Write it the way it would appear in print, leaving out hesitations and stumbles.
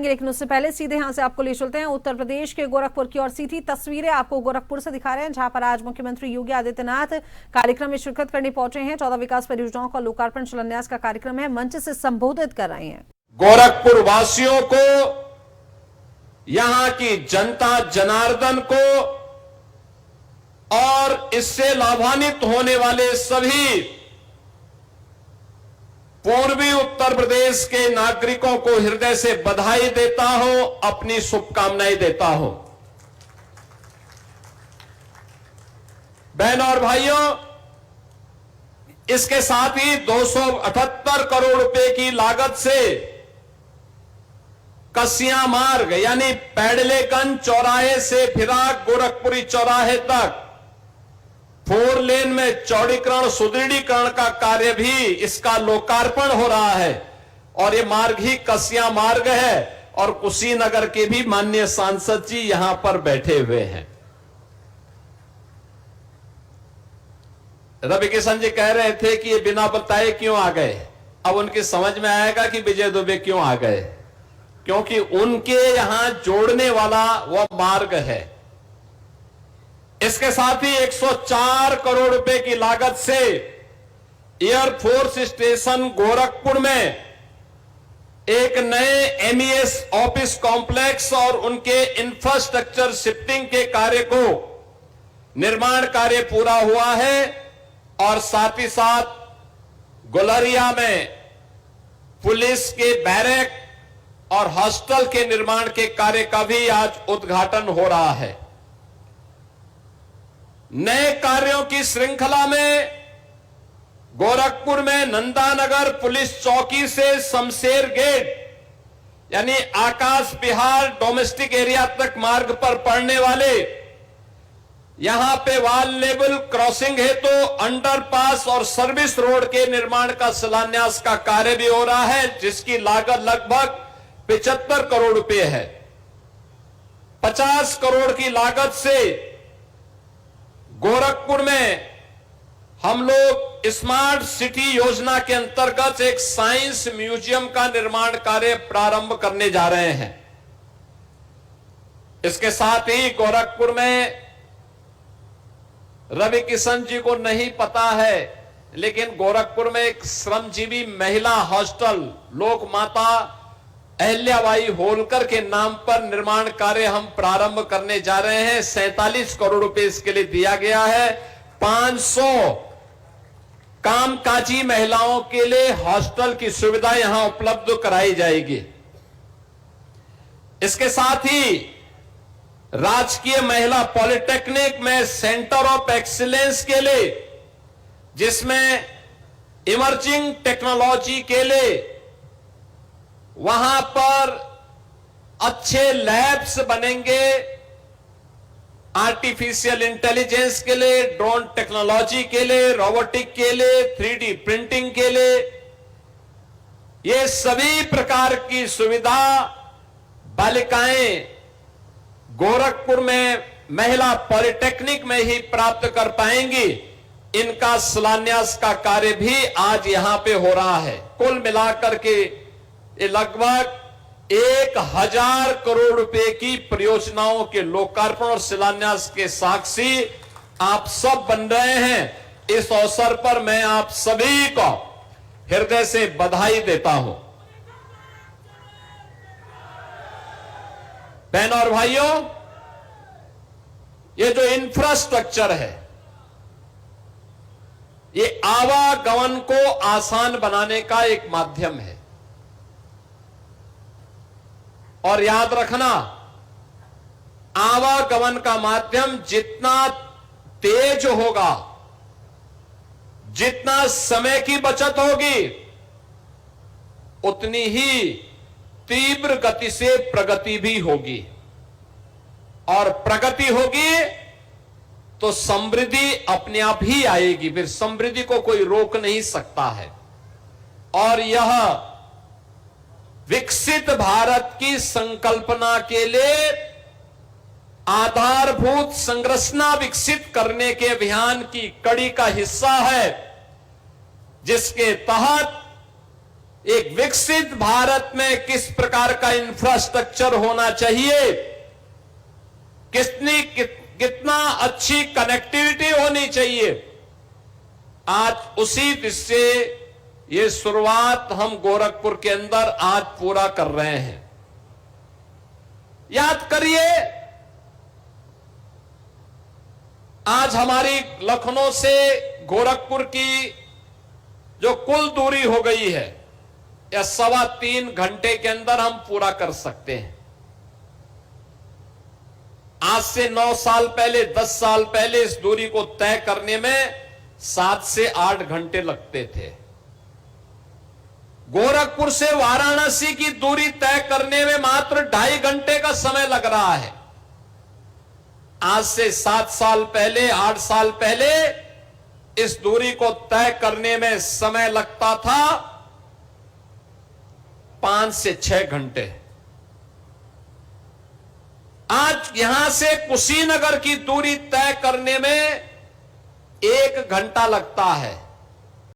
लेकिन उससे पहले सीधे यहां से आपको ले चलते हैं उत्तर प्रदेश के गोरखपुर की और सीधी तस्वीरें आपको गोरखपुर से दिखा रहे हैं, जहां पर आज मुख्यमंत्री योगी आदित्यनाथ कार्यक्रम में शिरकत करने पहुंचे हैं। 14 विकास परियोजनाओं का लोकार्पण शिलान्यास का कार्यक्रम है, मंच से संबोधित कर रहे हैं। गोरखपुर वासियों को, यहां की जनता जनार्दन को और इससे लाभान्वित होने वाले सभी पूर्वी उत्तर प्रदेश के नागरिकों को हृदय से बधाई देता हूं, अपनी शुभकामनाएं देता हूं। बहनों और भाइयों, इसके साथ ही 278 करोड़ रुपए की लागत से कसिया मार्ग यानी पैडलेगंज चौराहे से फिराक गोरखपुरी चौराहे तक 4 लेन में चौड़ीकरण सुदृढ़ीकरण का कार्य भी इसका लोकार्पण हो रहा है। और ये मार्ग ही कसिया मार्ग है और कुशीनगर के भी माननीय सांसद जी यहां पर बैठे हुए हैं। रवि किशन जी कह रहे थे कि ये बिना बताए क्यों आ गए। अब उनकी समझ में आएगा कि विजय दुबे क्यों आ गए, क्योंकि उनके यहां जोड़ने वाला वह मार्ग है। इसके साथ ही 104 करोड़ रुपए की लागत से एयरफोर्स स्टेशन गोरखपुर में एक नए एमईएस ऑफिस कॉम्प्लेक्स और उनके इंफ्रास्ट्रक्चर शिफ्टिंग के कार्य को निर्माण कार्य पूरा हुआ है। और साथ ही साथ गुलरिया में पुलिस के बैरक और हॉस्टल के निर्माण के कार्य का भी आज उद्घाटन हो रहा है। नए कार्यों की श्रृंखला में गोरखपुर में नंदानगर पुलिस चौकी से शमशेर गेट यानी आकाश बिहार डोमेस्टिक एरिया तक मार्ग पर पड़ने वाले यहां पे वाल लेवल क्रॉसिंग हेतु अंडरपास और सर्विस रोड के निर्माण का शिलान्यास का कार्य भी हो रहा है, जिसकी लागत लगभग 75 करोड़ रुपए है। 50 करोड़ की लागत से गोरखपुर में हम लोग स्मार्ट सिटी योजना के अंतर्गत एक साइंस म्यूजियम का निर्माण कार्य प्रारंभ करने जा रहे हैं। इसके साथ ही गोरखपुर में रवि किशन जी को नहीं पता है, लेकिन गोरखपुर में एक श्रमजीवी महिला हॉस्टल लोक माता अहिल्याबाई होलकर के नाम पर निर्माण कार्य हम प्रारंभ करने जा रहे हैं। 47 करोड़ रुपए इसके लिए दिया गया है। 500 कामकाजी महिलाओं के लिए हॉस्टल की सुविधा यहां उपलब्ध कराई जाएगी। इसके साथ ही राजकीय महिला पॉलिटेक्निक में सेंटर ऑफ एक्सीलेंस के लिए, जिसमें इमर्जिंग टेक्नोलॉजी के लिए वहां पर अच्छे लैब्स बनेंगे, आर्टिफिशियल इंटेलिजेंस के लिए, ड्रोन टेक्नोलॉजी के लिए, रोबोटिक के लिए, 3D प्रिंटिंग के लिए, ये सभी प्रकार की सुविधा बालिकाएं गोरखपुर में महिला पॉलिटेक्निक में ही प्राप्त कर पाएंगी। इनका शिलान्यास का कार्य भी आज यहां पे हो रहा है। कुल मिलाकर के ये लगभग 1000 करोड़ रुपए की परियोजनाओं के लोकार्पण और शिलान्यास के साक्षी आप सब बन रहे हैं। इस अवसर पर मैं आप सभी को हृदय से बधाई देता हूं। बहनों और भाइयों, ये जो इंफ्रास्ट्रक्चर है, ये आवागमन को आसान बनाने का एक माध्यम है। और याद रखना, आवागमन का माध्यम जितना तेज होगा, जितना समय की बचत होगी, उतनी ही तीव्र गति से प्रगति भी होगी। और प्रगति होगी तो समृद्धि अपने आप ही आएगी। फिर समृद्धि को कोई रोक नहीं सकता है। और यह विकसित भारत की संकल्पना के लिए आधारभूत संरचना विकसित करने के अभियान की कड़ी का हिस्सा है, जिसके तहत एक विकसित भारत में किस प्रकार का इंफ्रास्ट्रक्चर होना चाहिए, कितना अच्छी कनेक्टिविटी होनी चाहिए, आज उसी से ये शुरुआत हम गोरखपुर के अंदर आज पूरा कर रहे हैं। याद करिए, आज हमारी लखनऊ से गोरखपुर की जो कुल दूरी हो गई है, या 3.25 घंटे के अंदर हम पूरा कर सकते हैं। आज से 9 साल पहले, 10 साल पहले इस दूरी को तय करने में 7 से 8 घंटे लगते थे। गोरखपुर से वाराणसी की दूरी तय करने में मात्र 2.5 घंटे का समय लग रहा है। आज से 7 साल पहले, 8 साल पहले इस दूरी को तय करने में समय लगता था 5 से 6 घंटे। आज यहां से कुशीनगर की दूरी तय करने में 1 घंटा लगता है।